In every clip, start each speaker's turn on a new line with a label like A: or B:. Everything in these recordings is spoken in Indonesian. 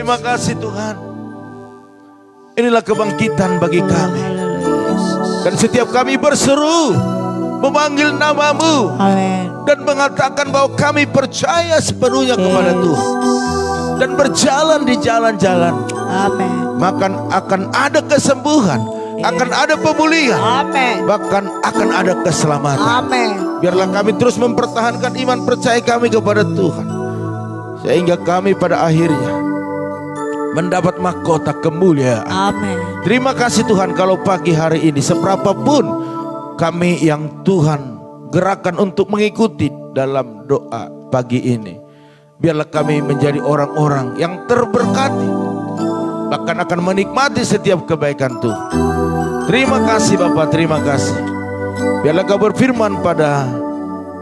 A: Terima kasih Tuhan. Inilah kebangkitan bagi kami. Dan setiap kami berseru, memanggil namamu.
B: Amin.
A: Dan mengatakan bahwa kami percaya sepenuhnya kepada Tuhan. Dan berjalan di jalan-jalan.
B: Amin.
A: Maka akan ada kesembuhan, akan ada pemulihan,
B: Amin.
A: bahkan akan ada keselamatan.
B: Amin.
A: Biarlah kami terus mempertahankan iman percaya kami kepada Tuhan, sehingga kami pada akhirnya mendapat mahkota kemuliaan.
B: Amin.
A: Terima kasih Tuhan, kalau pagi hari ini seberapapun kami yang Tuhan gerakan untuk mengikuti dalam doa pagi ini, biarlah kami menjadi orang-orang yang terberkati, bahkan akan menikmati setiap kebaikan Tuhan. Terima kasih Bapak, terima kasih. Biarlah Kau berfirman pada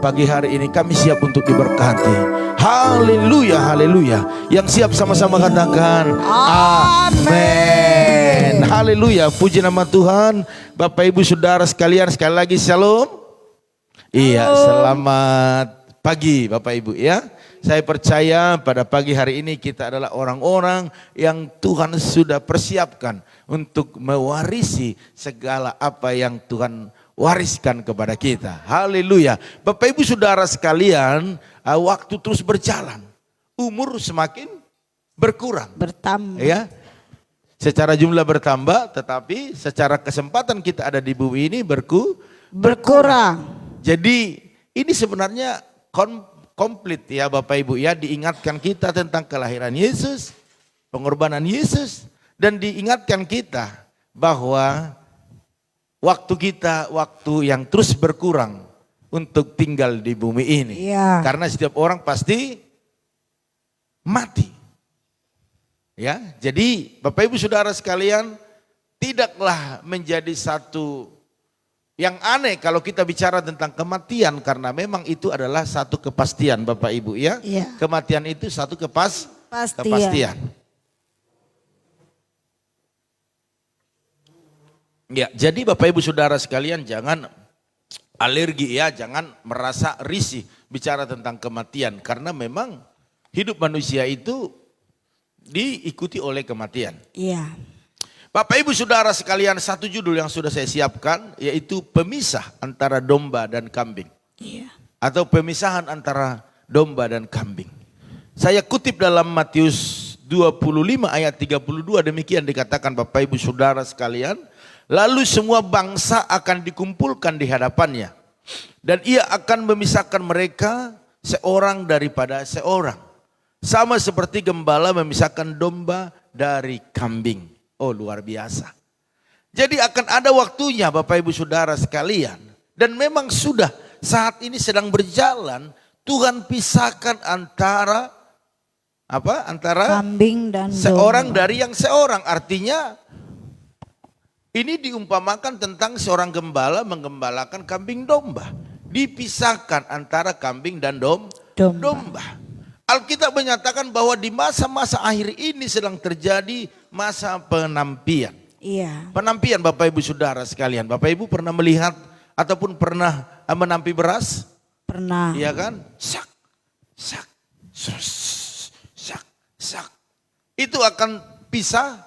A: pagi hari ini, kami siap untuk diberkati. Haleluya, haleluya. Yang siap sama-sama katakan amin. Haleluya, puji nama Tuhan. Bapak Ibu Saudara sekalian, sekali lagi shalom. Iya, selamat pagi Bapak Ibu ya. Saya percaya pada pagi hari ini kita adalah orang-orang yang Tuhan sudah persiapkan untuk mewarisi segala apa yang Tuhan wariskan kepada kita. Haleluya. Bapak Ibu Saudara sekalian, waktu terus berjalan, umur semakin berkurang.
B: Bertambah.
A: Ya, secara jumlah bertambah, tetapi secara kesempatan kita ada di bumi ini berkurang. Jadi ini sebenarnya komplit ya Bapak Ibu ya, diingatkan kita tentang kelahiran Yesus, pengorbanan Yesus, dan diingatkan kita bahwa waktu kita waktu yang terus berkurang untuk tinggal di bumi ini.
B: Iya.
A: Karena setiap orang pasti mati. Ya, jadi Bapak Ibu Saudara sekalian, tidaklah menjadi satu yang aneh kalau kita bicara tentang kematian, karena memang itu adalah satu kepastian Bapak Ibu ya.
B: Iya.
A: Kematian itu satu kepastian. Ya, jadi Bapak Ibu Saudara sekalian jangan alergi ya, jangan merasa risih bicara tentang kematian, karena memang hidup manusia itu diikuti oleh kematian.
B: Iya.
A: Bapak Ibu Saudara sekalian, satu judul yang sudah saya siapkan yaitu pemisah antara domba dan kambing.
B: Iya.
A: Atau pemisahan antara domba dan kambing. Saya kutip dalam Matius 25 ayat 32, demikian dikatakan Bapak Ibu Saudara sekalian. Lalu semua bangsa akan dikumpulkan di hadapannya. Dan ia akan memisahkan mereka seorang daripada seorang. Sama seperti gembala memisahkan domba dari kambing. Oh, luar biasa. Jadi akan ada waktunya Bapak Ibu Saudara sekalian. Dan memang sudah saat ini sedang berjalan. Tuhan pisahkan antara
B: Kambing dan
A: seorang
B: domba.
A: dari yang seorang. Artinya ini diumpamakan tentang seorang gembala menggembalakan kambing domba. Dipisahkan antara kambing dan domba. Alkitab menyatakan bahwa di masa-masa akhir ini sedang terjadi masa penampian.
B: Iya.
A: Penampian Bapak Ibu Saudara sekalian. Bapak Ibu pernah melihat ataupun pernah menampi beras?
B: Pernah.
A: Iya kan? Sak, sak, sak, sak. Itu akan pisah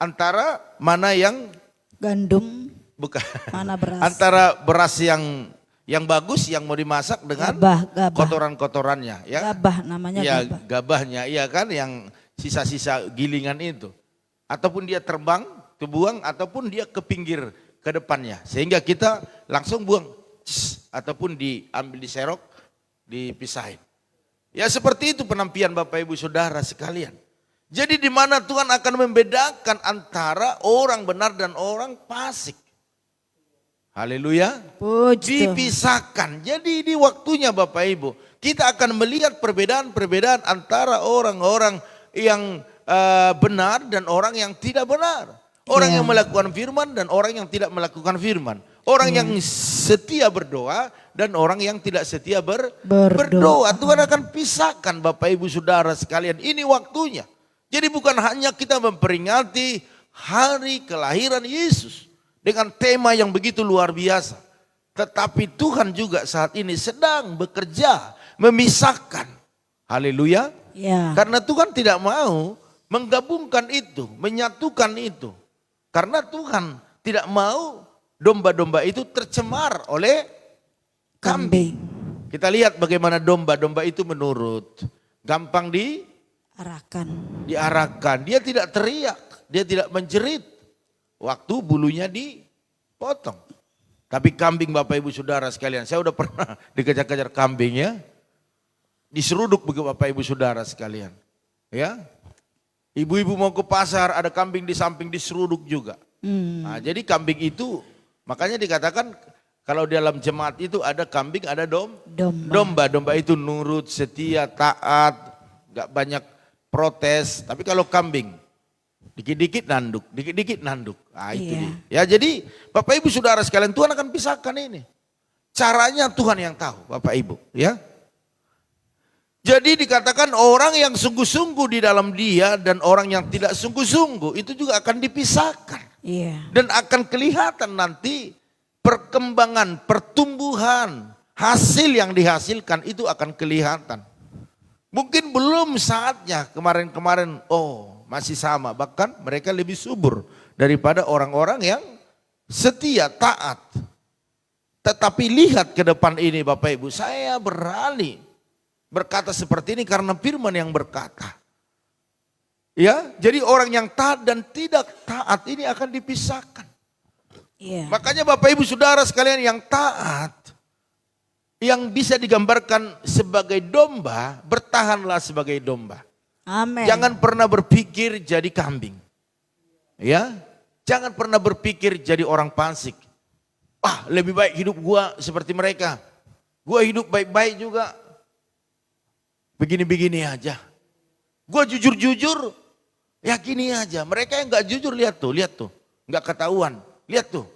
A: antara mana yang
B: Gandum.
A: bukan.
B: Mana beras?
A: Antara beras yang bagus yang mau dimasak dengan
B: Gabah.
A: kotoran-kotorannya ya.
B: Gabah namanya
A: Ya,
B: gabah.
A: gabahnya iya kan, yang sisa-sisa gilingan itu. Ataupun dia terbang, terbuang, ataupun dia ke pinggir ke depannya. Sehingga kita langsung buang. Ataupun diambil, diserok, dipisahin. Ya seperti itu penampian Bapak Ibu Saudara sekalian. Jadi di mana Tuhan akan membedakan antara orang benar dan orang fasik. Haleluya.
B: Puji Tuhan.
A: Dipisahkan. Jadi di waktunya Bapak Ibu, kita akan melihat perbedaan-perbedaan antara orang-orang yang benar dan orang yang tidak benar. Orang yang melakukan firman dan orang yang tidak melakukan firman. Orang yang setia berdoa dan orang yang tidak setia berdoa. Tuhan akan pisahkan Bapak Ibu Saudara sekalian. Ini waktunya. Jadi bukan hanya kita memperingati hari kelahiran Yesus dengan tema yang begitu luar biasa. Tetapi Tuhan juga saat ini sedang bekerja memisahkan. Haleluya.
B: Ya.
A: Karena Tuhan tidak mau menggabungkan itu, menyatukan itu. Karena Tuhan tidak mau domba-domba itu tercemar oleh kambing. Kita lihat bagaimana domba-domba itu menurut. Gampang diarahkan. Dia tidak teriak, dia tidak menjerit. Waktu bulunya dipotong. Tapi kambing Bapak Ibu Saudara sekalian, saya udah pernah dikejar-kejar kambing ya. Diseruduk begitu Bapak Ibu Saudara sekalian. Ya. Ibu-ibu mau ke pasar, ada kambing di samping diseruduk juga. Nah, jadi kambing itu, makanya dikatakan kalau di dalam jemaat itu ada kambing, ada domba. Domba itu nurut, setia, taat, gak banyak protes. Tapi kalau kambing, dikit-dikit nanduk. Nah, itu dia. Ya, jadi Bapak Ibu Saudara sekalian, Tuhan akan pisahkan ini. Caranya Tuhan yang tahu, Bapak Ibu. Ya. Jadi dikatakan orang yang sungguh-sungguh di dalam dia dan orang yang tidak sungguh-sungguh itu juga akan dipisahkan. Dan akan kelihatan nanti perkembangan, pertumbuhan, hasil yang dihasilkan itu akan kelihatan. Mungkin belum saatnya kemarin-kemarin, masih sama. Bahkan mereka lebih subur daripada orang-orang yang setia, taat. Tetapi lihat ke depan ini Bapak Ibu, saya berani berkata seperti ini karena firman yang berkata. Ya, jadi orang yang taat dan tidak taat ini akan dipisahkan. Makanya Bapak Ibu Saudara sekalian yang taat, yang bisa digambarkan sebagai domba, bertahanlah sebagai domba.
B: Amin.
A: Jangan pernah berpikir jadi kambing. Ya, jangan pernah berpikir jadi orang fasik. Lebih baik hidup gua seperti mereka. Gua hidup baik-baik juga. Begini-begini aja. Gue jujur-jujur, ya gini aja. Mereka yang gak jujur lihat tuh. Gak ketahuan, lihat tuh.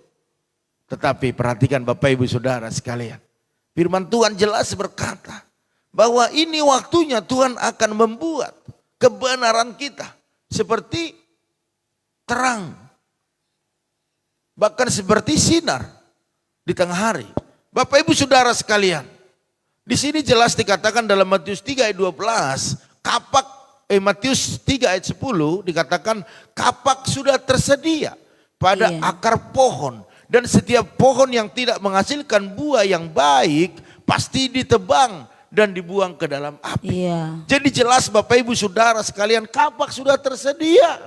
A: Tetapi perhatikan Bapak Ibu Saudara sekalian. Firman Tuhan jelas berkata bahwa ini waktunya Tuhan akan membuat kebenaran kita seperti terang. Bahkan seperti sinar di tengah hari. Bapak Ibu Saudara sekalian. Di sini jelas dikatakan dalam Matius 3 ayat 12, Matius 3 ayat 10 dikatakan kapak sudah tersedia pada akar pohon. Dan setiap pohon yang tidak menghasilkan buah yang baik pasti ditebang dan dibuang ke dalam api. Jadi jelas Bapak Ibu Saudara sekalian, kapak sudah tersedia.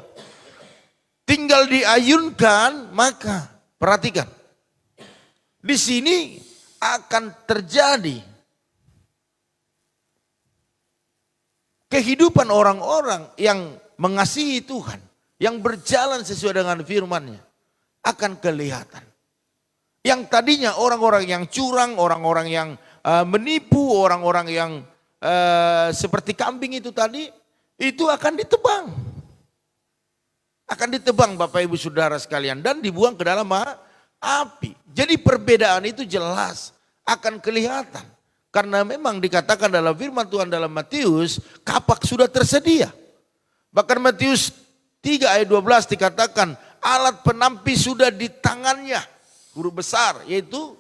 A: Tinggal diayunkan, maka perhatikan. Di sini akan terjadi kehidupan orang-orang yang mengasihi Tuhan, yang berjalan sesuai dengan firman-Nya akan kelihatan. Yang tadinya orang-orang yang curang, orang-orang yang menipu, orang-orang yang seperti kambing itu tadi, itu akan ditebang. Akan ditebang Bapak Ibu Saudara sekalian dan dibuang ke dalam api. Jadi perbedaan itu jelas akan kelihatan. Karena memang dikatakan dalam firman Tuhan dalam Matius, kapak sudah tersedia. Bahkan Matius 3 ayat 12 dikatakan, alat penampi sudah di tangannya. Guru besar, yaitu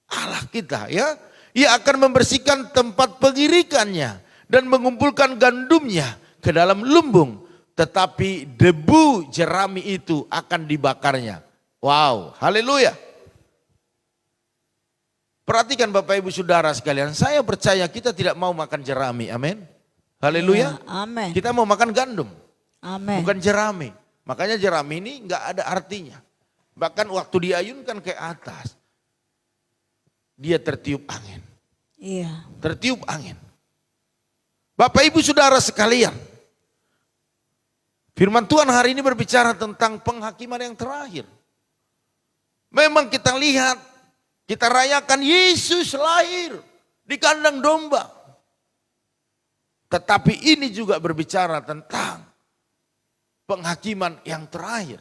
A: Allah kita. Ya, Ia akan membersihkan tempat pengirikannya dan mengumpulkan gandumnya ke dalam lumbung. Tetapi debu jerami itu akan dibakarnya. Wow, haleluya. Perhatikan Bapak Ibu Saudara sekalian, saya percaya kita tidak mau makan jerami, amin. Haleluya.
B: Amin.
A: Kita mau makan gandum,
B: amin.
A: Bukan jerami. Makanya jerami ini enggak ada artinya. Bahkan waktu diayunkan ke atas, dia tertiup angin. Tertiup angin. Bapak Ibu Saudara sekalian, firman Tuhan hari ini berbicara tentang penghakiman yang terakhir. Memang kita lihat, kita rayakan Yesus lahir di kandang domba. Tetapi ini juga berbicara tentang penghakiman yang terakhir.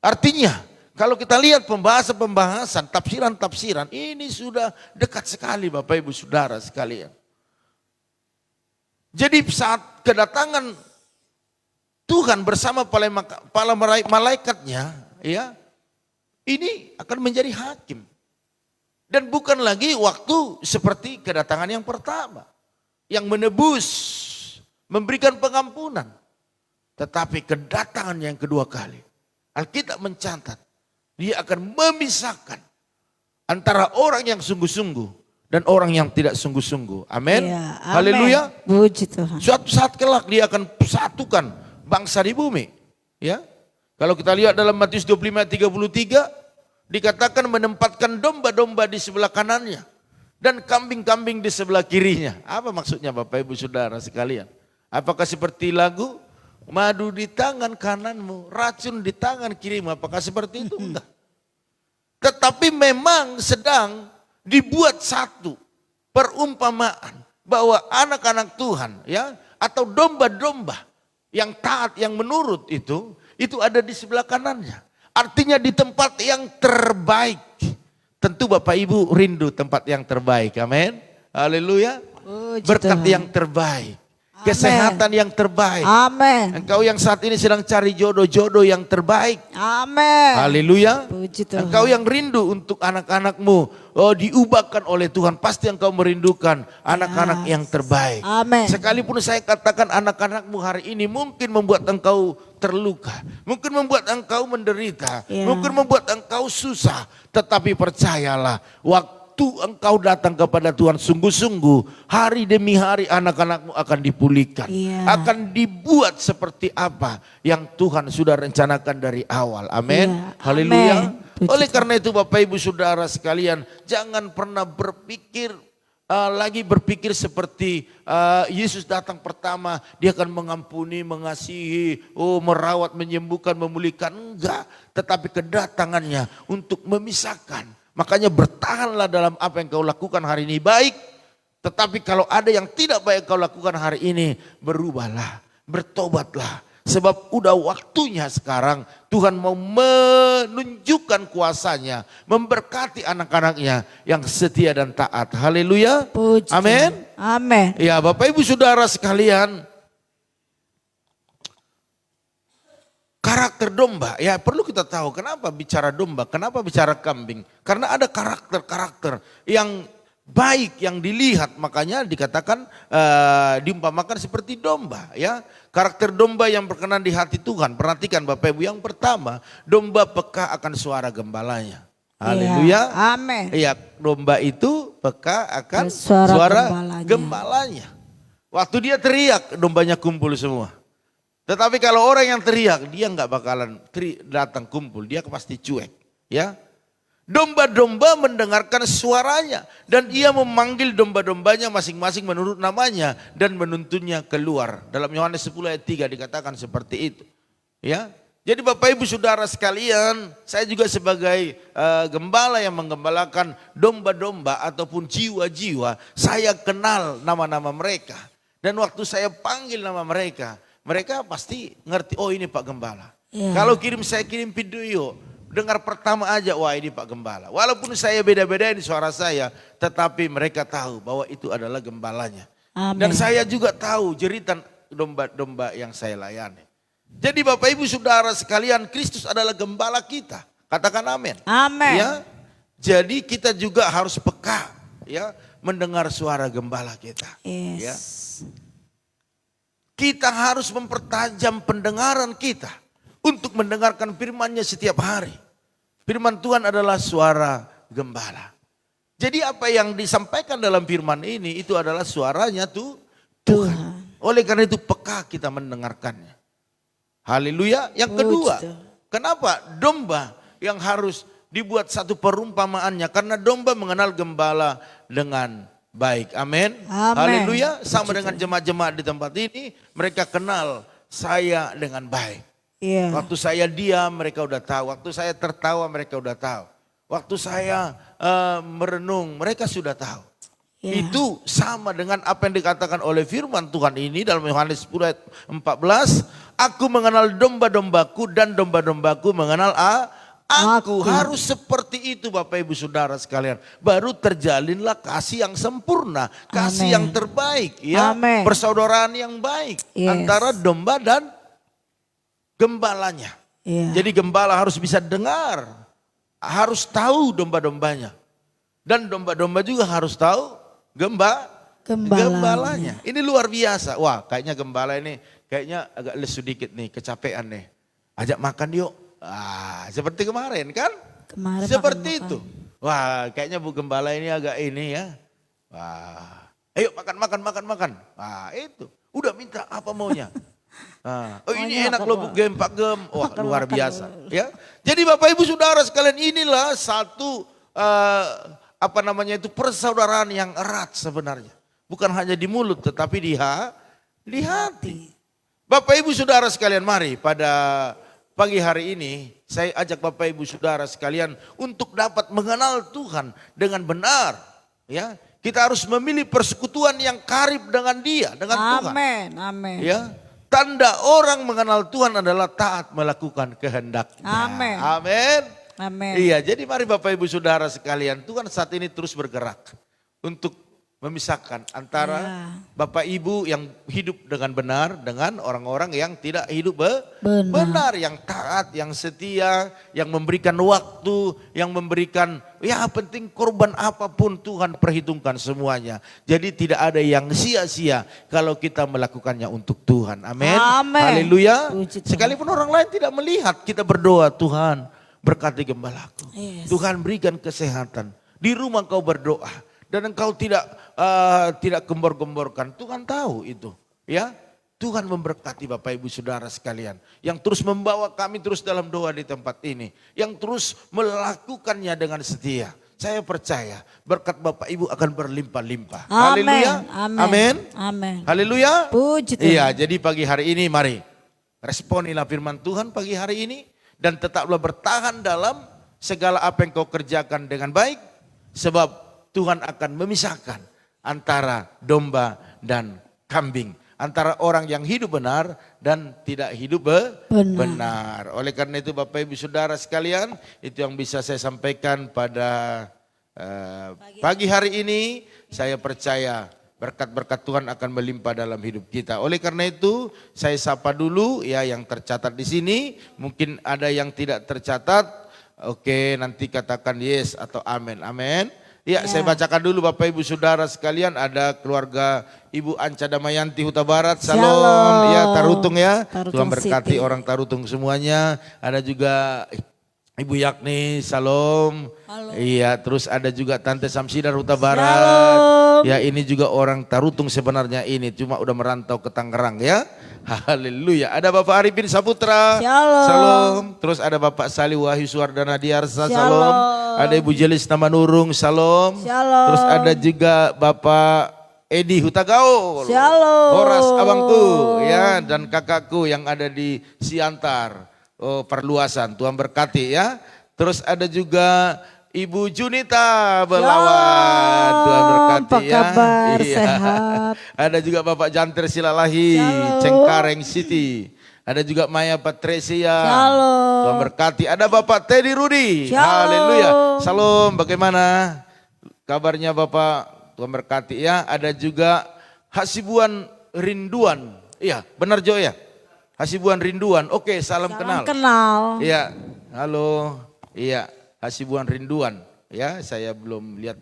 A: Artinya kalau kita lihat pembahasan-pembahasan, tafsiran-tafsiran, ini sudah dekat sekali Bapak Ibu Saudara sekalian. Jadi saat kedatangan Tuhan bersama para malaikatnya, ya, ini akan menjadi hakim. Dan bukan lagi waktu seperti kedatangan yang pertama. Yang menebus memberikan pengampunan. Tetapi kedatangan yang kedua kali, Alkitab mencatat, dia akan memisahkan antara orang yang sungguh-sungguh dan orang yang tidak sungguh-sungguh. Amin.
B: Ya, amin.
A: Haleluya.
B: Puji Tuhan.
A: Suatu saat kelak dia akan satukan bangsa di bumi. Ya. Kalau kita lihat dalam Matius 25 ayat 33, dikatakan menempatkan domba-domba di sebelah kanannya dan kambing-kambing di sebelah kirinya. Apa maksudnya Bapak Ibu Saudara sekalian? Apakah seperti lagu? Madu di tangan kananmu, racun di tangan kirimu. Apakah seperti itu? Enggak. Tetapi memang sedang dibuat satu perumpamaan bahwa anak-anak Tuhan ya atau domba-domba yang taat, yang menurut itu ada di sebelah kanannya. Artinya di tempat yang terbaik. Tentu Bapak Ibu rindu tempat yang terbaik. Amin. Haleluya. Berkat yang terbaik. Kesehatan yang terbaik.
B: Amin.
A: Engkau yang saat ini sedang cari jodoh-jodoh yang terbaik.
B: Amin.
A: Haleluya.
B: Puji Tuhan.
A: Engkau yang rindu untuk anak-anakmu diubahkan oleh Tuhan. Pasti engkau merindukan anak-anak yang terbaik.
B: Amin.
A: Sekalipun saya katakan anak-anakmu hari ini mungkin membuat engkau terluka. Mungkin membuat engkau menderita. Mungkin membuat engkau susah. Tetapi percayalah, waktu engkau datang kepada Tuhan sungguh-sungguh, hari demi hari anak-anakmu akan dipulihkan. Akan dibuat seperti apa yang Tuhan sudah rencanakan dari awal. Amin. Haleluya. Oleh karena itu Bapak Ibu Saudara sekalian, jangan pernah berpikir berpikir seperti Yesus datang pertama, dia akan mengampuni, mengasihi, merawat, menyembuhkan, memulihkan. Enggak, tetapi kedatangannya untuk memisahkan. Makanya bertahanlah dalam apa yang kau lakukan hari ini baik. Tetapi kalau ada yang tidak baik kau lakukan hari ini, berubahlah, bertobatlah. Sebab udah waktunya sekarang Tuhan mau menunjukkan kuasanya, memberkati anak-anaknya yang setia dan taat. Haleluya. Amin.
B: Amin.
A: Ya Bapak Ibu Saudara sekalian, karakter domba, ya perlu kita tahu kenapa bicara domba, kenapa bicara kambing. Karena ada karakter-karakter yang baik yang dilihat, makanya dikatakan diumpamakan seperti domba. Ya, karakter domba yang berkenan di hati Tuhan. Perhatikan Bapak Ibu, yang pertama, domba peka akan suara gembalanya. Haleluya.
B: Amin.
A: Iya, domba itu peka akan suara gembalanya. Waktu dia teriak, dombanya kumpul semua. Tetapi kalau orang yang teriak, dia nggak bakalan datang kumpul, dia pasti cuek. Ya, domba-domba mendengarkan suaranya dan ia memanggil domba-dombanya masing-masing menurut namanya dan menuntunnya keluar. Dalam Yohanes 10 ayat 3 dikatakan seperti itu. Ya, jadi Bapak Ibu Saudara sekalian, saya juga sebagai gembala yang menggembalakan domba-domba ataupun jiwa-jiwa, saya kenal nama-nama mereka. Dan waktu saya panggil nama mereka, mereka pasti ngerti, oh ini Pak Gembala. Kalau saya kirim video, dengar pertama aja, wah ini Pak Gembala. Walaupun saya beda-bedain suara saya, tetapi mereka tahu bahwa itu adalah gembalanya. Amen. Dan saya juga tahu jeritan domba-domba yang saya layani. Jadi Bapak Ibu Saudara sekalian, Kristus adalah gembala kita. Katakan amin. Amin. Ya, jadi kita juga harus peka ya mendengar suara gembala kita. Yes. Ya. Kita harus mempertajam pendengaran kita untuk mendengarkan firman-Nya setiap hari. Firman Tuhan adalah suara gembala. Jadi apa yang disampaikan dalam firman ini itu adalah suaranya Tuhan. Oleh karena itu peka kita mendengarkannya. Haleluya. Yang kedua, kenapa domba yang harus dibuat satu perumpamaannya? Karena domba mengenal gembala dengan baik. Amin. Haleluya. Sama dengan jemaat-jemaat di tempat ini, mereka kenal saya dengan baik. Waktu saya diam mereka udah tahu. Waktu saya tertawa mereka udah tahu. Waktu saya merenung mereka sudah tahu. Itu sama dengan apa yang dikatakan oleh firman Tuhan ini dalam Yohanes 10 ayat 14. Aku mengenal domba-dombaku dan domba-dombaku mengenal Aku harus seperti itu Bapak Ibu Saudara sekalian. Baru terjalinlah kasih yang sempurna. Kasih yang terbaik. Ya, persaudaraan yang baik. Antara domba dan gembalanya. Jadi gembala harus bisa dengar. Harus tahu domba-dombanya. Dan domba-domba juga harus tahu
B: Gembalanya.
A: Ini luar biasa. Wah, kayaknya gembala ini kayaknya agak lesu dikit nih, kecapean nih. Ajak makan yuk. Seperti kemarin kan?
B: Kemarin
A: Seperti
B: makan-makan.
A: itu. Wah, kayaknya Bu Gembala ini agak ini ya. Wah, ayo makan. Itu. Udah minta apa maunya. Ini
B: Maunya
A: enak
B: makan,
A: loh Bu Gem, Pak Gem. Wah,
B: Makan,
A: luar
B: makan,
A: biasa.
B: makan.
A: Ya. Jadi Bapak Ibu Saudara sekalian, inilah satu persaudaraan yang erat sebenarnya. Bukan hanya di mulut tetapi di hati. Bapak Ibu Saudara sekalian, mari pada pagi hari ini saya ajak Bapak Ibu Saudara sekalian untuk dapat mengenal Tuhan dengan benar. Ya, kita harus memilih persekutuan yang karib dengan Dia, dengan Tuhan.
B: Amin.
A: Ya, tanda orang mengenal Tuhan adalah taat melakukan kehendak-Nya. Amin. Iya, jadi mari Bapak Ibu Saudara sekalian, Tuhan saat ini terus bergerak untuk memisahkan antara Bapak Ibu yang hidup dengan benar dengan orang-orang yang tidak hidup benar, yang taat, yang setia, yang memberikan waktu, yang memberikan penting korban apapun Tuhan perhitungkan semuanya. Jadi tidak ada yang sia-sia kalau kita melakukannya untuk Tuhan. Amin. Haleluya. Sekalipun orang lain tidak melihat, kita berdoa, Tuhan berkati gembalaku. Tuhan berikan kesehatan. Di rumah kau berdoa. Dan engkau tidak gembor-gemborkan, Tuhan tahu itu, ya. Tuhan memberkati Bapak Ibu Saudara sekalian, yang terus membawa kami terus dalam doa di tempat ini, yang terus melakukannya dengan setia. Saya percaya berkat Bapak Ibu akan berlimpah-limpah. Haleluya. Amin. Haleluya.
B: Puji Tuhan.
A: Iya, jadi pagi hari ini mari responilah firman Tuhan pagi hari ini dan tetaplah bertahan dalam segala apa yang kau kerjakan dengan baik, sebab Tuhan akan memisahkan antara domba dan kambing. Antara orang yang hidup benar dan tidak hidup benar. Oleh karena itu Bapak Ibu Saudara sekalian, itu yang bisa saya sampaikan pada pagi hari ini. Saya percaya berkat-berkat Tuhan akan melimpah dalam hidup kita. Oleh karena itu saya sapa dulu ya yang tercatat di sini. Mungkin ada yang tidak tercatat. Oke, nanti katakan yes atau amin. Amin. Ya, saya bacakan dulu Bapak Ibu Saudara sekalian, ada keluarga Ibu Anca Damayanti Huta Barat, Salom. Ya, Tarutung ya. Tuhan berkati orang Tarutung semuanya. Ada juga Ibu Yakni, Salom. Iya, terus ada juga Tante Samsidar Huta Barat. Shalom. Ya, ini juga orang Tarutung sebenarnya ini, cuma udah merantau ke Tangerang ya. Haleluya. Ada Bapak Arifin Saputra. Shalom. Terus ada Bapak Salih Wahyu Suwardana Diarsa. Shalom. Ada Ibu Jelis Tamanurung. Shalom. Terus ada juga Bapak Edi Hutagaul. Horas abangku ya, dan kakakku yang ada di Siantar. Perluasan. Tuhan berkati ya. Terus ada juga Ibu Junita Belawan. Tuhan berkati
B: apa kabar? Sehat.
A: Ada juga Bapak Jantir Silalahi, Cengkareng City. Ada juga Maya Patricia. Tuhan berkati. Ada Bapak Teddy Rudi. Haleluya. Salam, bagaimana kabarnya Bapak? Tuhan berkati ya. Ada juga Hasibuan Rinduan. Iya, benar Jo ya? Hasibuan Rinduan. Oke, salam kenal. Iya, halo. Iya, Hasibuan Rinduan. Ya, saya belum lihat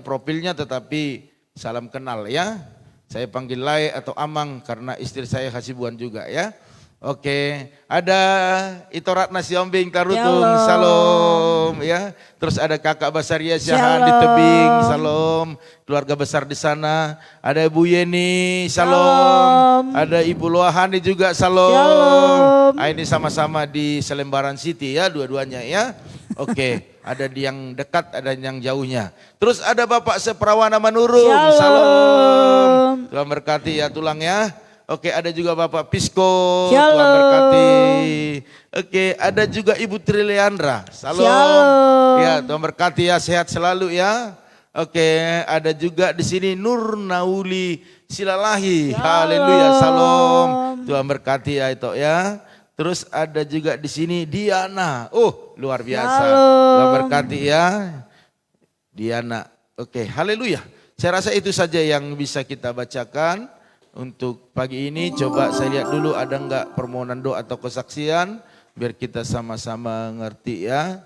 A: profilnya, tetapi salam kenal ya. Saya panggil Lai atau Amang karena istri saya Hasibuan juga ya. Oke, ada Itoratna Siombing Tarutung, salam ya. Terus ada Kakak Basaria Syahan di Tebing, salam. Keluarga besar di sana. Ada Ibu Yeni, salam. Ada Ibu Luahani juga, salam. Ini sama-sama di Selembaran City ya, dua-duanya ya. Oke, ada yang dekat, ada yang jauhnya. Terus ada Bapak Seperawana Manurung, salam. Tuhan berkati ya tulang ya. Oke, ada juga Bapak Pisko, Tuhan berkati. Oke, ada juga Ibu Triliandra, salam. Ya, Tuhan berkati ya, sehat selalu ya. Oke, ada juga di sini Nur Nauli Silalahi, haleluya, salam. Tuhan berkati ya itu ya. Terus ada juga di sini Diana, luar biasa. Tuhan berkati ya, Diana. Oke, haleluya. Saya rasa itu saja yang bisa kita bacakan. Untuk pagi ini coba saya lihat dulu ada enggak permohonan doa atau kesaksian biar kita sama-sama ngerti ya.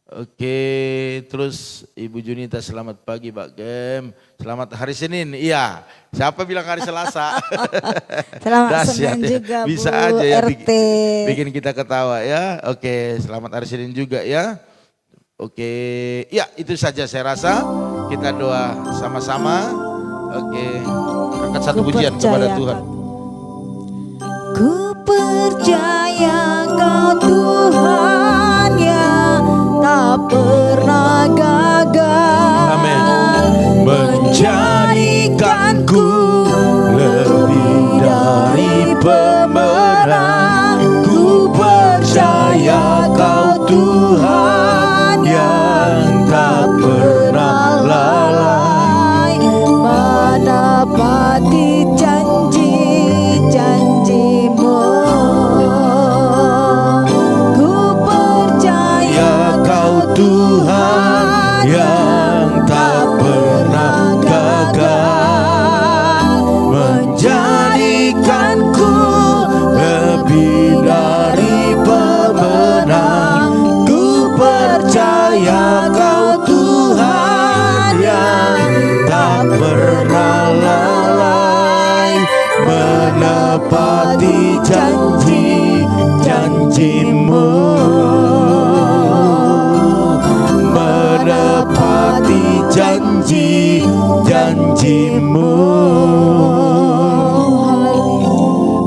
A: Oke, terus Ibu Junita selamat pagi Pak Gem. Selamat hari Senin, iya. Siapa bilang hari Selasa?
B: Selamat
A: Dahsyat
B: Senin
A: ya.
B: juga
A: Bisa
B: Bu
A: aja ya
B: RT.
A: bikin kita ketawa ya. Oke, selamat hari Senin juga ya. Oke, ya itu saja saya rasa. Kita doa sama-sama. Oke, angkat satu
B: Ku
A: pujian kepada
B: percaya
A: Tuhan.
B: Ku percaya Kau Tuhan yang tak pernah gagal.
A: Amin. Menjadikanku lebih dari pemenang. Ku percaya Kau Tuhan yang tak pernah lalai.
B: Menepati janji-janjimu. Ku percaya
A: Kau Tuhan yang tak pernah gagal, menjadikanku lebih dari pemenang. Ku percaya Kau Tuhan yang tak pernah lalai, menepati janji-janjimu, menepati janji-janjimu.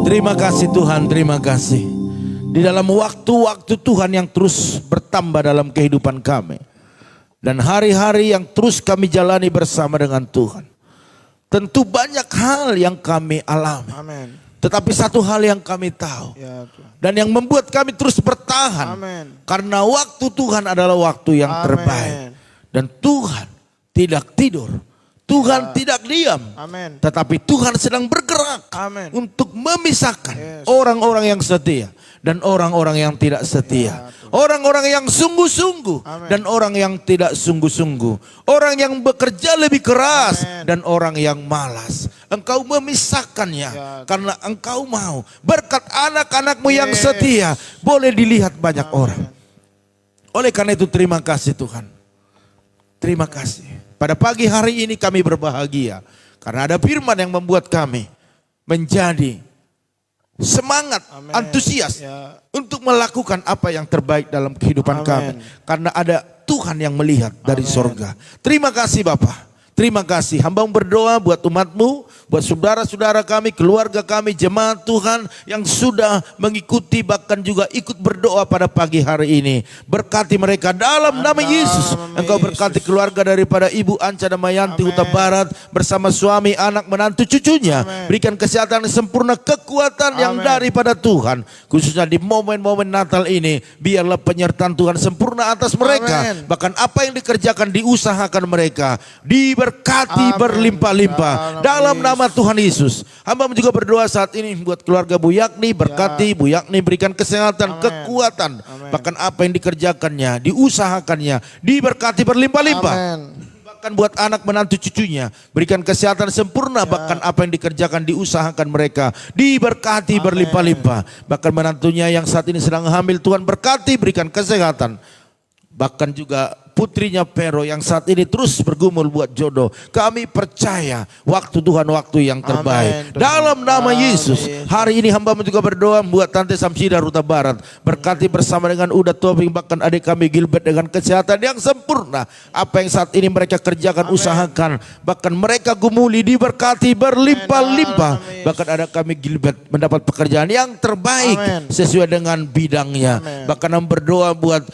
A: Terima kasih Tuhan, terima kasih. Di dalam waktu-waktu Tuhan yang terus bertambah dalam kehidupan kami. Dan hari-hari yang terus kami jalani bersama dengan Tuhan. Tentu banyak hal yang kami alami.
C: Amin.
A: Tetapi satu hal yang kami tahu.
C: Ya Tuhan.
A: Dan yang membuat kami terus bertahan.
C: Amin.
A: Karena waktu Tuhan adalah waktu yang
C: Amin.
A: terbaik. Dan Tuhan tidak tidur. Tuhan tidak diam.
C: Amin.
A: Tetapi Tuhan sedang bergerak.
C: Amin.
A: Untuk memisahkan
C: Yes.
A: orang-orang yang setia. Dan orang-orang yang tidak setia. Orang-orang yang sungguh-sungguh.
C: Amin.
A: Dan orang yang tidak sungguh-sungguh. Orang yang bekerja lebih keras.
C: Amin.
A: Dan orang yang malas. Engkau memisahkannya.
C: Ya.
A: Karena engkau mau berkat anak-anakmu yang
C: Yes.
A: setia. Boleh dilihat banyak orang. Oleh karena itu terima kasih Tuhan. Terima kasih. Pada pagi hari ini kami berbahagia. Karena ada firman yang membuat kami menjadi semangat,
C: Amin.
A: antusias
C: Ya.
A: untuk melakukan apa yang terbaik dalam kehidupan
C: Amin.
A: kami. Karena ada Tuhan yang melihat dari
C: Amin.
A: sorga. Terima kasih Bapak. Terima kasih. Hamba berdoa buat umatmu, buat saudara-saudara kami, keluarga kami, jemaat Tuhan yang sudah mengikuti bahkan juga ikut berdoa pada pagi hari ini. Berkati mereka dalam nama Yesus. Engkau berkati keluarga daripada Ibu Anca Damayanti
C: Amin.
A: Huta Barat bersama suami, anak, menantu, cucunya.
C: Amin.
A: Berikan kesehatan yang sempurna, kekuatan yang
C: Amin.
A: daripada Tuhan. Khususnya di momen-momen Natal ini, biarlah penyertaan Tuhan sempurna atas mereka.
C: Amin.
A: Bahkan apa yang dikerjakan, diusahakan mereka diberkati
C: Amin.
A: berlimpah-limpah dalam nama Tuhan Yesus. Hamba juga berdoa saat ini buat keluarga Bu Yakni, berkati Bu Yakni, berikan kesehatan,
C: Amin.
A: kekuatan.
C: Amin.
A: Bahkan apa yang dikerjakannya, diusahakannya, diberkati berlimpah-limpah.
C: Amin.
A: Bahkan buat anak menantu cucunya, berikan kesehatan sempurna. Bahkan apa yang dikerjakan, diusahakan mereka, diberkati
C: Amin.
A: berlimpah-limpah. Bahkan menantunya yang saat ini sedang hamil, Tuhan berkati, berikan kesehatan. Bahkan juga putrinya Pero yang saat ini terus bergumul buat jodoh. Kami percaya waktu Tuhan waktu yang terbaik.
C: Amin, Tuhan.
A: Dalam nama
C: Amin.
A: Yesus. Hari ini hamba juga berdoa buat Tante Samsida Huta Barat. Berkati bersama dengan Uda Tobing, bahkan adik kami Gilbert dengan kesehatan yang sempurna. Apa yang saat ini mereka kerjakan,
C: Amin.
A: usahakan. Bahkan mereka gumuli, diberkati berlimpah-limpah.
C: Amin.
A: Bahkan ada kami Gilbert mendapat pekerjaan yang terbaik.
C: Amin.
A: Sesuai dengan bidangnya.
C: Amin.
A: Bahkan berdoa buat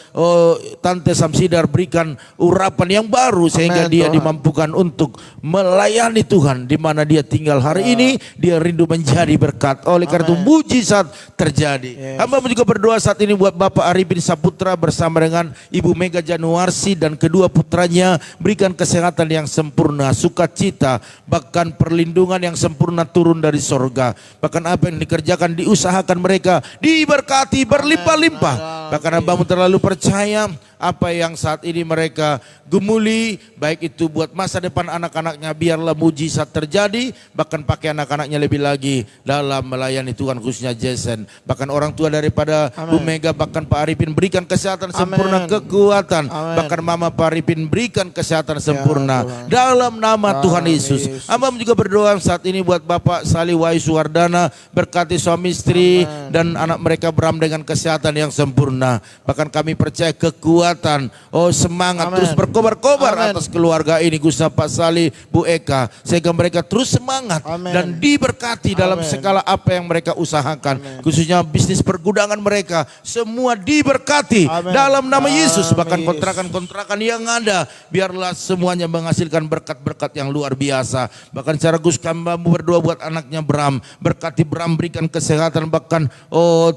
A: Tante Samsidar berikan urapan yang baru sehingga
C: Amin,
A: dia
C: Tuhan.
A: dimampukan untuk melayani Tuhan di mana dia tinggal hari ini. Dia rindu menjadi berkat. Oleh karena itu
C: Amin.
A: mujizat terjadi.
C: Yes.
A: Hamba juga berdoa saat ini buat Bapak Arifin Saputra bersama dengan Ibu Mega Januarsi dan kedua putranya, berikan kesehatan yang sempurna, sukacita, bahkan perlindungan yang sempurna turun dari sorga. Bahkan apa yang dikerjakan, diusahakan mereka diberkati berlimpah-limpah. Bahkan hambamu terlalu percaya apa yang saat ini mereka gumuli, baik itu buat masa depan anak-anaknya, biarlah mujizat terjadi, bahkan pakai anak-anaknya lebih lagi dalam melayani Tuhan, khususnya Jason. Bahkan orang tua daripada Bu Mega, bahkan Pak Arifin berikan kesehatan sempurna, kekuatan. Bahkan Mama Pak Arifin berikan kesehatan sempurna dalam nama Tuhan Yesus. Hamba juga berdoa saat ini buat Bapak Salih Wahyu Suwardana, berkati suami istri dan anak mereka Bram dengan kesehatan yang sempurna. Bahkan kami percaya kekuatan, semangat terus berkobar-kobar atas keluarga ini, khususnya Pak Salih, Bu Eka, sehingga mereka terus semangat dan diberkati dalam segala apa yang mereka usahakan, khususnya bisnis pergudangan mereka, semua diberkati dalam nama Yesus. Bahkan kontrakan-kontrakan yang ada, biarlah semuanya menghasilkan berkat-berkat yang luar biasa. Bahkan secara khusus kami berdoa buat anaknya Bram, berkati Bram, berikan kesehatan. Bahkan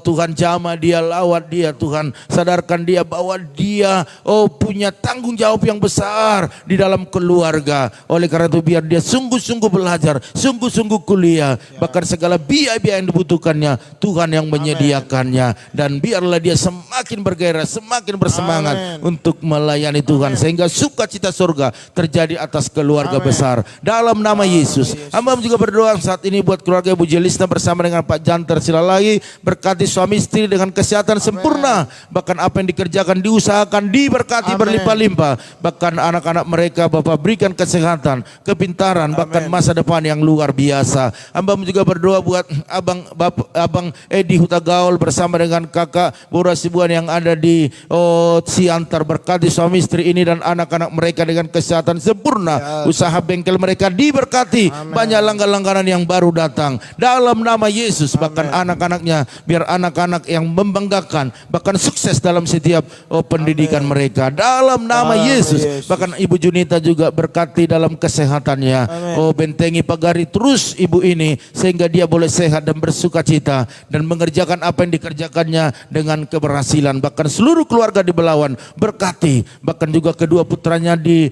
A: Tuhan jamah dia, lawat dia Tuhan, sadarkan dia bahwa dia punya tanggung jawab yang besar di dalam keluarga. Oleh karena itu biar dia sungguh-sungguh belajar, sungguh-sungguh kuliah, bahkan segala biaya-biaya yang dibutuhkannya Tuhan yang menyediakannya, dan biarlah dia semakin bergairah, semakin bersemangat untuk melayani Tuhan, sehingga sukacita surga terjadi atas keluarga besar dalam nama Yesus. Hamba juga berdoa saat ini buat keluarga Ibu Jelisna bersama dengan Pak Janter Silalagi, berkati suami istri dengan kesehatan sempurna, bahkan apa yang dikerjakan, diusahakan, diberkati berlimpah-limpah. Bahkan anak-anak mereka Bapak berikan kesehatan, kepintaran, bahkan masa depan yang luar biasa. Hamba juga berdoa buat Abang Edi Hutagaul bersama dengan Kakak Bora Sibuan yang ada di Siantar, berkati suami istri ini dan anak-anak mereka dengan kesehatan sempurna. Usaha bengkel mereka diberkati, banyak langganan yang baru datang dalam nama Yesus. Bahkan anak-anaknya biar anak-anak yang membanggakan, bahkan sukses dalam setiap pendidikan mereka dalam nama Yesus. Bahkan Ibu Junita juga berkati dalam kesehatannya. Bentengi pagari terus ibu ini sehingga dia boleh sehat dan bersukacita dan mengerjakan apa yang dikerjakannya dengan keberhasilan. Bahkan seluruh keluarga di Belawan berkati, bahkan juga kedua putranya di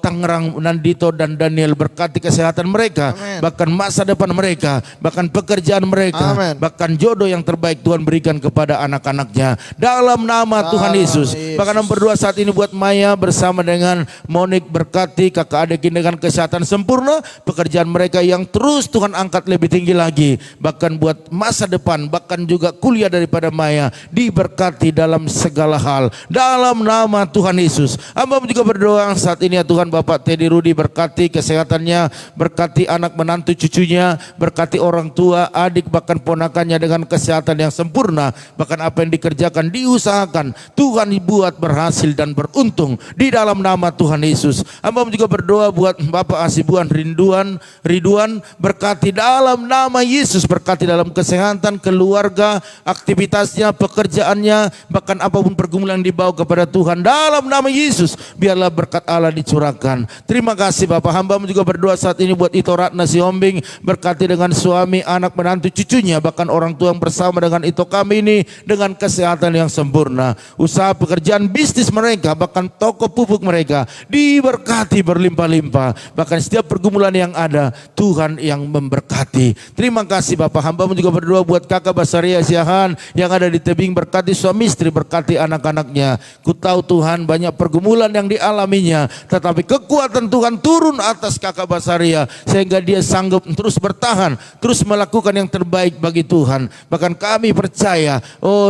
A: Tangerang, Nandito dan Daniel, berkati kesehatan mereka, bahkan masa depan mereka, bahkan pekerjaan mereka, bahkan jodoh yang terbaik Tuhan berikan kepada anak-anaknya dalam nama Tuhan Yesus. Bahkan berdoa saat ini buat Maya bersama dengan Monik, berkati kakak adik ini dengan kesehatan sempurna, pekerjaan mereka yang terus Tuhan angkat lebih tinggi lagi, bahkan buat masa depan, bahkan juga kuliah daripada Maya diberkati dalam segala hal dalam nama Tuhan Yesus. Hamba juga berdoa saat ini ya Tuhan, Bapak Teddy Rudi, berkati kesehatannya, berkati anak menantu cucunya, berkati orang tua, adik, bahkan ponakannya dengan kesehatan yang sempurna. Bahkan apa yang dikerjakan, diusahakan, Tuhan buat berhasil dan beruntung di dalam nama Tuhan Yesus. Hamba juga berdoa buat Bapak Asibuan Ridwan, berkati dalam nama Yesus, berkati dalam kesehatan, keluarga, aktivitasnya, pekerjaannya, bahkan apapun pergumulan yang dibawa kepada Tuhan dalam nama Yesus, biarlah berkat Allah dicurahkan. Terima kasih Bapak. Hamba juga berdoa saat ini buat Ito Ratna Sihombing, berkati dengan suami, anak, menantu, cucunya, bahkan orang tua yang bersama dengan Ito kami ini dengan kesehatan yang sempurna. Usaha, pekerjaan, bisnis mereka, bahkan toko pupuk mereka diberkati berlimpah-limpah. Bahkan setiap pergumulan yang ada Tuhan yang memberkati. Terima kasih Bapak. Hamba juga berdoa buat Kakak Basaria Siahan yang ada di tebing, berkati suami istri, berkati anak-anaknya. Ku tahu Tuhan banyak pergumulan yang dialaminya, tetapi kekuatan Tuhan turun atas Kakak Basaria sehingga dia sanggup terus bertahan, terus melakukan yang terbaik bagi Tuhan. Bahkan kami percaya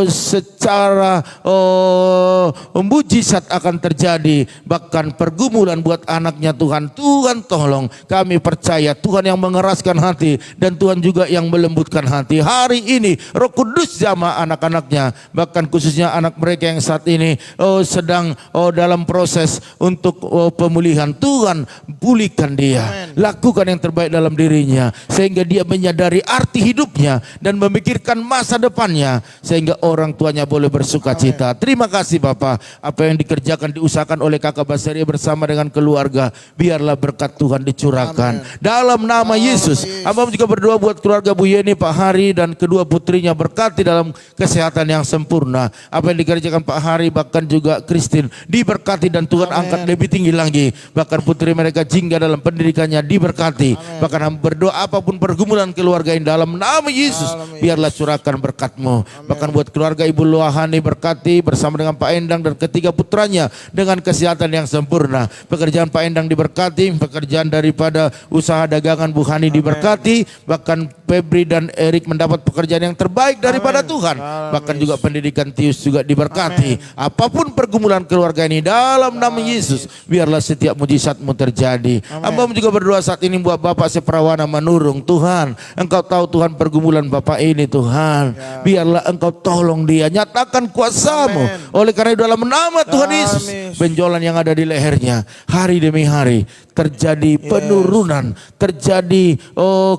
A: secara mujizat akan terjadi. Bahkan pergumulan buat anaknya Tuhan tolong. Kami percaya Tuhan yang mengeraskan hati dan Tuhan juga yang melembutkan hati. Hari ini Roh Kudus jamah anak-anaknya, bahkan khususnya anak mereka yang saat ini sedang dalam proses untuk pemulihan. Tuhan pulihkan dia, lakukan yang terbaik dalam dirinya sehingga dia menyadari arti hidupnya dan memikirkan masa depannya sehingga orang tuanya boleh bersukacita. Terima kasih Bapak. Apa yang dikerjakan, diusahakan oleh Kakak Basaria bersama dengan keluarga, biarlah berkat Tuhan dicurahkan dalam nama Yesus. Abang juga berdoa buat keluarga Bu Yeni, Pak Hari dan kedua putrinya, berkati dalam kesehatan yang sempurna. Apa yang dikerjakan Pak Hari bahkan juga Christine diberkati dan Tuhan angkat lebih tinggi lagi. Bahkan putri mereka Jingga dalam pendidikannya diberkati. Bahkan berdoa apapun pergumulan keluarga ini dalam nama Yesus, biarlah curahkan berkat-Mu. Bahkan buat keluarga Ibu Luahani berkati bersama dengan Pak Pak Endang dan ketiga putranya dengan kesehatan yang sempurna. Pekerjaan Pak Endang diberkati, pekerjaan daripada usaha dagangan Bu Hani diberkati, bahkan Febri dan Erik mendapat pekerjaan yang terbaik daripada Tuhan. Bahkan juga pendidikan Tius juga diberkati. Apapun pergumulan keluarga ini dalam nama Yesus, biarlah setiap mujizat-Mu terjadi. Hamba juga berdoa saat ini buat Bapak Seperawana Manurung. Tuhan, Engkau tahu Tuhan pergumulan Bapak ini Tuhan. Biarlah Engkau tolong dia, nyatakan kuasa-Mu. Oleh karena itu dalam nama Tuhan Yesus, benjolan yang ada di lehernya hari demi hari terjadi penurunan, terjadi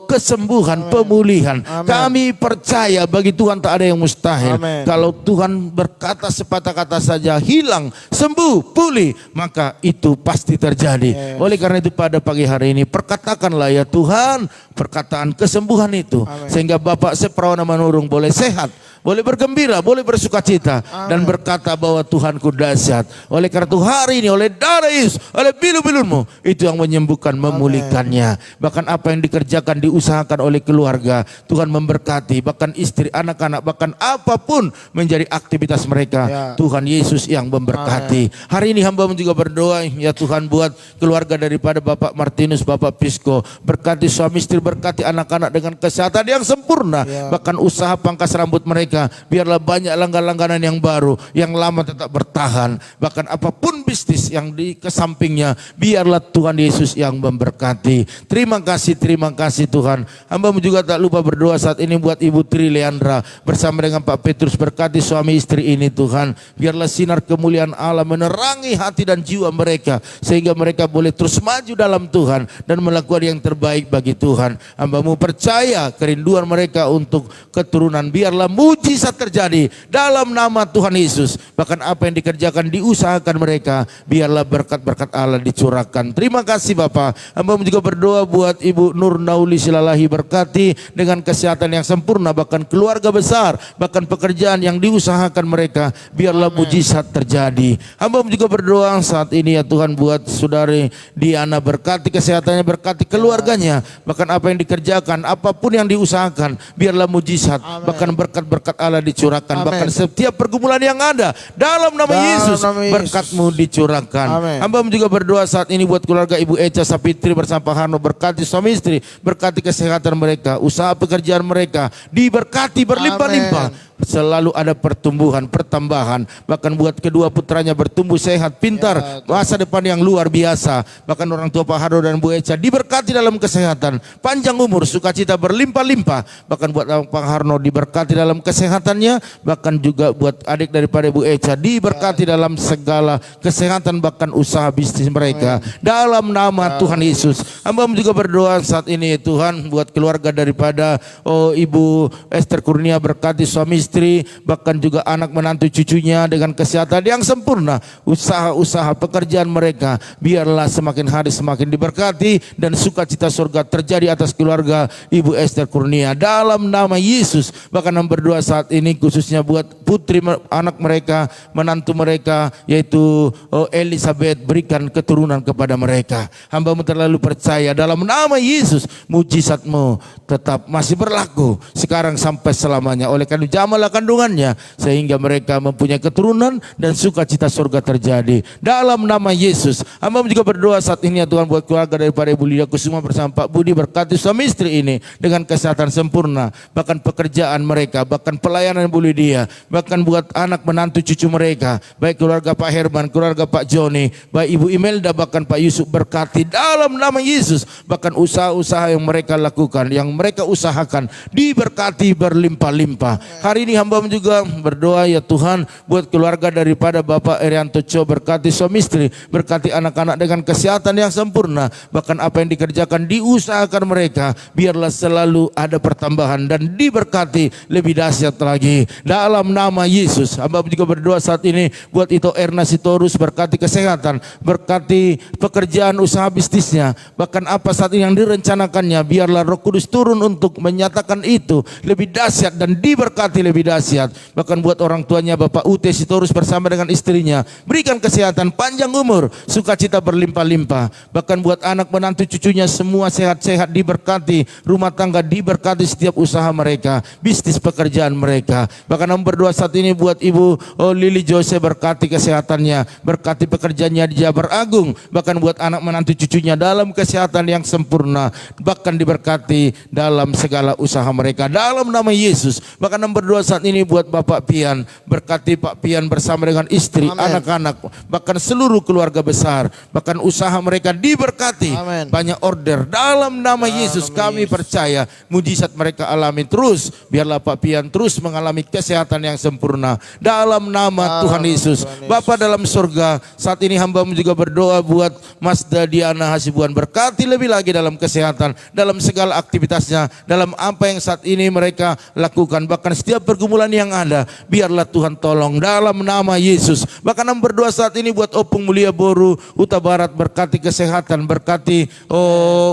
A: kesembuhan, pemulihan. Kami percaya bagi Tuhan tak ada yang mustahil. Kalau Tuhan berkata sepatah kata saja, hilang, sembuh, pulih, maka itu pasti terjadi. Oleh karena itu pada pagi hari ini perkatakanlah ya Tuhan, perkataan kesembuhan itu, sehingga Bapak Seperawana Manurung boleh sehat, boleh bergembira, boleh bersuka cita, dan berkata bahwa Tuhanku dahsyat. Oleh karena itu hari ini oleh darah Yesus, oleh bilu-bilu-Mu, itu yang menyembuhkan, memulihkannya. Bahkan apa yang dikerjakan, diusahakan oleh keluarga, Tuhan memberkati, bahkan istri, anak-anak, bahkan apapun menjadi aktivitas mereka, Tuhan Yesus yang memberkati. Hari ini hamba juga berdoa ya Tuhan buat keluarga daripada Bapak Martinus, Bapak Pisco, berkati suami istri, berkati anak-anak dengan kesehatan yang sempurna, bahkan usaha pangkas rambut mereka, biarlah banyak langganan-langganan yang baru, yang lama tetap bertahan, bahkan apapun bisnis yang di kesampingnya, biarlah Tuhan Yesus yang memberkati. Terima kasih Tuhan. Hamba juga tak lupa berdoa saat ini buat Ibu Tri Leandra bersama dengan Pak Petrus, berkati suami istri ini Tuhan, biarlah sinar kemuliaan Allah menerangi hati dan jiwa mereka, sehingga mereka boleh terus maju dalam Tuhan dan melakukan yang terbaik bagi Tuhan. Hamba-Mu percaya kerinduan mereka untuk keturunan, biarlah mujizat terjadi dalam nama Tuhan Yesus. Bahkan apa yang dikerjakan, diusahakan mereka, biarlah berkat-berkat Allah dicurahkan. Terima kasih Bapak. Hamba juga berdoa buat Ibu Nur Nauli Silalahi, berkati dengan kesehatan yang sempurna, bahkan keluarga besar, bahkan pekerjaan yang diusahakan mereka, biarlah mujizat terjadi. Hamba juga berdoa saat ini ya Tuhan buat saudari Diana, berkati kesehatannya, berkati keluarganya, bahkan apa yang dikerjakan, apapun yang diusahakan, biarlah mujizat, bahkan berkat-berkat Allah dicurahkan. Bahkan setiap pergumulan yang ada dalam nama Yesus, berkat-Mu dicurahkan. Hamba juga berdoa saat ini buat keluarga Ibu Eca Sapitri bersama Pak Harno, berkati suami istri, berkati kesehatan mereka, usaha pekerjaan mereka diberkati berlimpah-limpah. Selalu ada pertumbuhan, pertambahan, bahkan buat kedua putranya bertumbuh sehat, pintar, masa depan yang luar biasa. Bahkan orang tua Pak Harno dan Bu Eca diberkati dalam kesehatan, panjang umur, sukacita berlimpah-limpah. Bahkan buat Pak Harno diberkati dalam kesehatannya, bahkan juga buat adik daripada Bu Eca diberkati dalam segala kesehatan, bahkan usaha bisnis mereka. Dalam nama Tuhan Yesus, hamba juga berdoa saat ini Tuhan buat keluarga daripada Ibu Esther Kurnia, berkati suami istri, bahkan juga anak menantu cucunya dengan kesehatan yang sempurna. Usaha-usaha pekerjaan mereka biarlah semakin hari semakin diberkati, dan sukacita surga terjadi atas keluarga Ibu Esther Kurnia dalam nama Yesus. Bahkan berdoa saat ini khususnya buat putri anak mereka, menantu mereka, yaitu Elizabeth, berikan keturunan kepada mereka. Hamba-Mu terlalu percaya dalam nama Yesus, mujizat-Mu tetap masih berlaku sekarang sampai selamanya. Oleh karena jamalah kandungannya, sehingga mereka mempunyai keturunan dan sukacita surga terjadi dalam nama Yesus. Hamba juga berdoa saat ini ya Tuhan buat keluarga daripada Ibu Lydia Kusuma bersama Pak Budi, berkati suami istri ini dengan kesehatan sempurna, bahkan pekerjaan mereka, bahkan pelayanan Ibu Lydia, bahkan buat anak menantu cucu mereka, baik keluarga Pak Herman, keluarga Pak Joni, baik Ibu Imelda, bahkan Pak Yusuf, berkati dalam nama Yesus. Bahkan usaha-usaha yang mereka lakukan, yang mereka usahakan, diberkati berlimpah-limpah. Hari ini hamba juga berdoa ya Tuhan buat keluarga daripada Bapak Erianto Cho, berkati suami istri, berkati anak-anak dengan kesehatan yang sempurna, bahkan apa yang dikerjakan, diusahakan mereka, biarlah selalu ada pertambahan dan diberkati lebih dahsyat lagi dalam nama Yesus. Hamba juga berdoa saat ini buat Ito Erna Sitorus, berkati kesehatan, berkati pekerjaan usaha bisnisnya, bahkan apa saat ini yang direncanakannya, biarlah Roh Kudus turun untuk menyatakan itu lebih dahsyat dan diberkati lebih lebih dahsyat. Bahkan buat orang tuanya Bapak Ute Sitorus bersama dengan istrinya, berikan kesehatan, panjang umur, sukacita berlimpah-limpah. Bahkan buat anak menantu cucunya semua sehat-sehat, diberkati, rumah tangga diberkati, setiap usaha mereka, bisnis pekerjaan mereka. Bahkan kami berdoa saat ini buat Ibu Lili Jose, berkati kesehatannya, berkati pekerjaannya di Jabar Agung. Bahkan buat anak menantu cucunya dalam kesehatan yang sempurna, bahkan diberkati dalam segala usaha mereka dalam nama Yesus. Bahkan kami berdoa saat ini buat Bapak Pian, berkati Pak Pian bersama dengan istri, anak-anak, bahkan seluruh keluarga besar, bahkan usaha mereka diberkati. Banyak order dalam nama Yesus. Kami percaya mujizat mereka alami terus. Biarlah Pak Pian terus mengalami kesehatan yang sempurna dalam nama Tuhan Yesus. Bapa dalam surga, saat ini hamba-Mu juga berdoa buat Mas Dadiana Hasibuan, berkati lebih lagi dalam kesehatan, dalam segala aktivitasnya, dalam apa yang saat ini mereka lakukan, bahkan setiap pergumulan yang ada, biarlah Tuhan tolong dalam nama Yesus. Bahkan kami berdoa saat ini buat Opung Mulia Boru Huta Barat, berkati kesehatan, berkati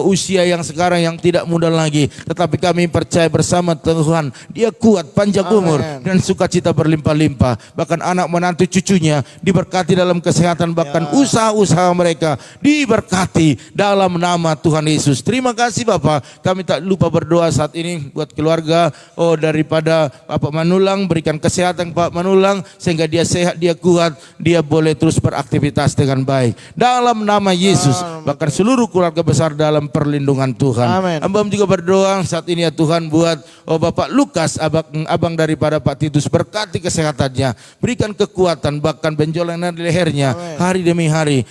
A: usia yang sekarang yang tidak muda lagi, tetapi kami percaya bersama Tuhan dia kuat, panjang umur dan sukacita berlimpah-limpah. Bahkan anak menantu cucunya diberkati dalam kesehatan, bahkan usaha-usaha mereka diberkati dalam nama Tuhan Yesus. Terima kasih Bapak. Kami tak lupa berdoa saat ini buat keluarga daripada Bapak Manulang, berikan kesehatan Pak Manulang sehingga dia sehat, dia kuat, dia boleh terus beraktivitas dengan baik dalam nama Yesus. Bahkan seluruh keluarga besar dalam perlindungan Tuhan. Hamba juga berdoa saat ini ya Tuhan buat Bapak Lukas, abang daripada Pak Titus, berkati kesehatannya, berikan kekuatan, bahkan benjolan di lehernya hari demi hari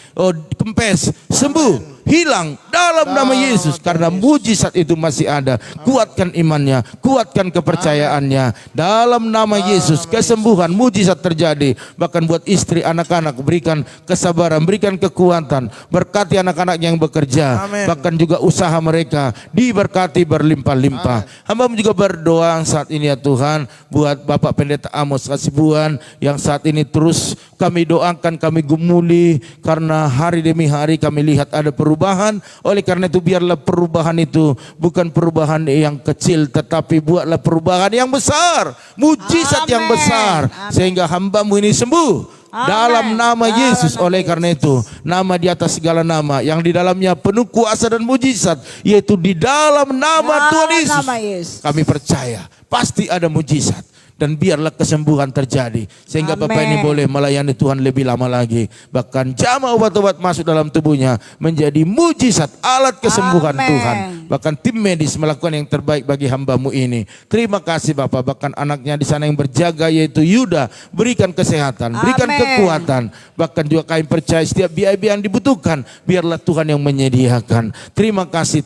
A: kempes, sembuh, hilang dalam nama Yesus, karena mujizat itu masih ada. Kuatkan imannya, kuatkan kepercayaannya dalam nama Yesus. Kesembuhan, mujizat terjadi. Bahkan buat istri, anak-anak, berikan kesabaran, berikan kekuatan, berkati anak-anak yang bekerja, bahkan juga usaha mereka diberkati berlimpah-limpah. Hamba juga berdoa saat ini ya Tuhan buat Bapak Pendeta Amos Hasibuan yang saat ini terus kami doakan, kami gumuli, karena hari demi hari kami lihat ada perubahan. Oleh karena itu biarlah perubahan itu bukan perubahan yang kecil, tetapi buatlah perubahan yang besar, mujizat yang besar, sehingga hamba-Mu ini sembuh dalam nama Yesus. Oleh karena itu nama di atas segala nama, yang di dalamnya penuh kuasa dan mujizat, yaitu di dalam nama Tuhan Yesus. Kami percaya pasti ada mujizat. Dan biarlah kesembuhan terjadi sehingga Bapak ini boleh melayani Tuhan lebih lama lagi. Bahkan jama obat-obat masuk dalam tubuhnya menjadi mujizat, alat kesembuhan Tuhan. Bahkan tim medis melakukan yang terbaik bagi hamba-Mu ini. Terima kasih Bapak. Bahkan anaknya di sana yang berjaga yaitu Yuda, berikan kesehatan, berikan kekuatan. Bahkan juga kami percaya setiap biaya-biaya yang dibutuhkan biarlah Tuhan yang menyediakan. Terima kasih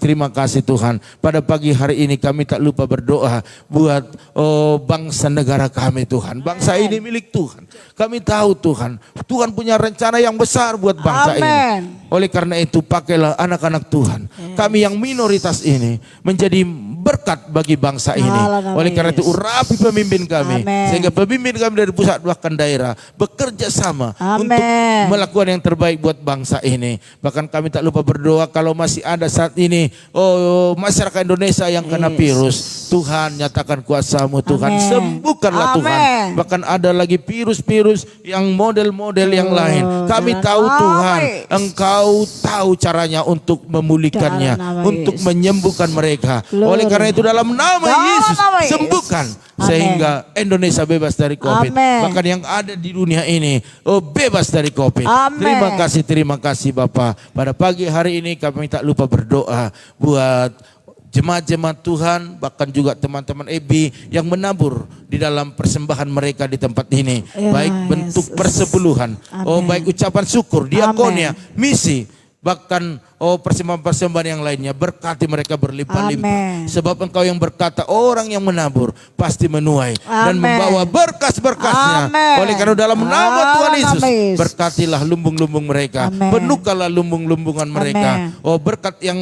A: Tuhan. Pada pagi hari ini kami tak lupa berdoa buat bangsa negara kami Tuhan. Bangsa ini milik Tuhan. Kami tahu Tuhan punya rencana yang besar buat bangsa ini. Oleh karena itu pakailah anak-anak Tuhan, kami yang minoritas ini menjadi berkat bagi bangsa ini. Oleh karena itu urapi pemimpin kami, sehingga pemimpin kami dari pusat bahkan daerah bekerja sama untuk melakukan yang terbaik buat bangsa ini. Bahkan kami tak lupa berdoa kalau masih ada saat ini masyarakat Indonesia yang kena virus, Tuhan nyatakan kuasa-Mu Tuhan, sembuhkanlah Tuhan. Bahkan ada lagi virus-virus yang model-model yang lain. Kami tahu Tuhan, Engkau tahu caranya untuk memulihkannya, untuk menyembuhkan mereka. Oleh karena itu dalam nama Yesus sembuhkan sehingga Indonesia bebas dari COVID. Bahkan yang ada di dunia ini bebas dari COVID. Terima kasih Bapak. Pada pagi hari ini kami tak lupa berdoa buat jemaat-jemaat Tuhan, bahkan juga teman-teman EBI yang menabur di dalam persembahan mereka di tempat ini. Baik bentuk persepuluhan, baik ucapan syukur, diakonia, misi, bahkan persembahan-persembahan yang lainnya. Berkati mereka berlimpah-limpah. Sebab Engkau yang berkata orang yang menabur pasti menuai dan membawa berkas-berkasnya. Oleh karena dalam nama Tuhan Yesus, berkatilah lumbung-lumbung mereka, penuhkanlah lumbung-lumbungan mereka. Berkat yang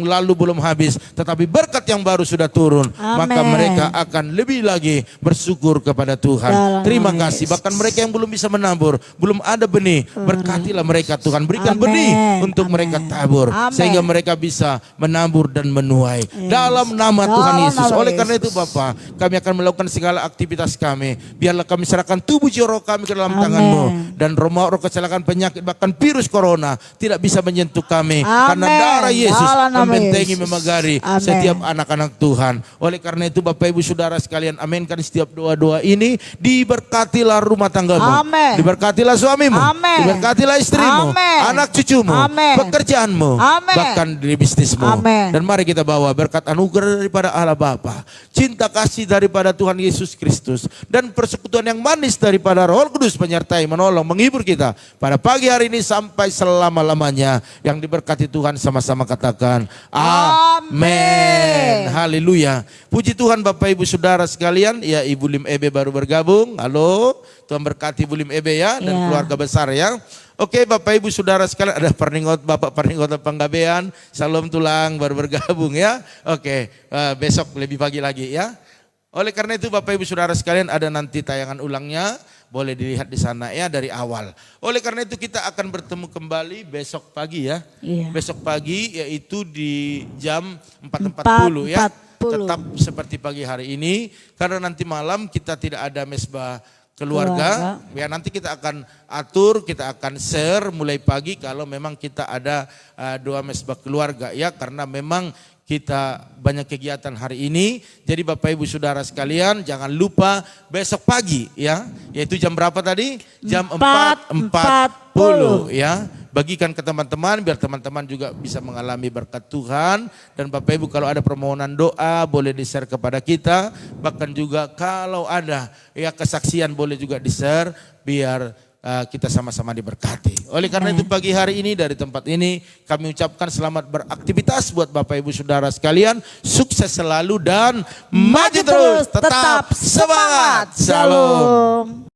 A: lalu belum habis, tetapi berkat yang baru sudah turun. Maka mereka akan lebih lagi bersyukur kepada Tuhan. Terima kasih. Bahkan mereka yang belum bisa menabur, belum ada benih, berkatilah mereka Tuhan. Berikan benih untuk untuk
B: Amin.
A: mereka tabur.
B: Amin.
A: Sehingga mereka bisa menabur dan menuai. Dalam nama Tuhan
B: Dalam
A: Yesus.
B: nama
A: Oleh karena
B: Yesus.
A: itu Bapa, kami akan melakukan segala aktivitas kami. Biarlah kami serahkan tubuh jiwa roh kami ke dalam
B: Amin.
A: tangan-Mu. Dan roh kecelakaan penyakit bahkan virus corona tidak bisa menyentuh kami. Karena
B: Amin.
A: darah Yesus
B: Dalam nama
A: membentengi
B: Yesus.
A: memagari
B: Amin.
A: setiap anak-anak Tuhan. Oleh karena itu Bapak Ibu Saudara sekalian, aminkan setiap doa-doa ini. Diberkatilah rumah tanggamu.
B: Amin.
A: Diberkatilah suamimu.
B: Amin.
A: Diberkatilah istrimu.
B: Amin.
A: Anak cucumu.
B: Amin.
A: Pekerjaanmu.
B: Amin.
A: Bahkan di bisnismu.
B: Amin.
A: Dan mari kita bawa berkat anugerah daripada Allah Bapa, cinta kasih daripada Tuhan Yesus Kristus, dan persekutuan yang manis daripada Roh Kudus menyertai, menolong, menghibur kita pada pagi hari ini sampai selama-lamanya. Yang diberkati Tuhan sama-sama katakan amin. Haleluya. Puji Tuhan Bapak Ibu Saudara sekalian. Ya, Ibu Lim Ebe baru bergabung. Halo. Tuhan berkati Ibu Lim Ebe ya dan
B: Ya.
A: keluarga besar ya. Oke Bapak Ibu Saudara sekalian, ada Bapak Perninggot Panggabean, Salam Tulang baru bergabung ya. Oke, besok lebih pagi lagi ya. Oleh karena itu Bapak Ibu Saudara sekalian, ada nanti tayangan ulangnya, boleh dilihat di sana ya dari awal. Oleh karena itu kita akan bertemu kembali besok pagi ya.
B: Iya.
A: Besok pagi yaitu di jam 4.40 ya.
B: 4.40.
A: Tetap seperti pagi hari ini, karena nanti malam kita tidak ada mesbah keluarga. Ya, nanti kita akan atur, kita akan share mulai pagi kalau memang kita ada doa mesbah keluarga ya, karena memang kita banyak kegiatan hari ini. Jadi Bapak Ibu Saudara sekalian, jangan lupa besok pagi ya, yaitu jam berapa tadi? Jam 4.40 ya. Bagikan ke teman-teman biar teman-teman juga bisa mengalami berkat Tuhan. Dan Bapak Ibu kalau ada permohonan doa boleh di-share kepada kita. Bahkan juga kalau ada ya kesaksian boleh juga di-share biar kita sama-sama diberkati. Oleh karena itu pagi hari ini dari tempat ini kami ucapkan selamat beraktivitas buat Bapak Ibu Saudara sekalian. Sukses selalu dan maju terus. Tetap semangat. Shalom.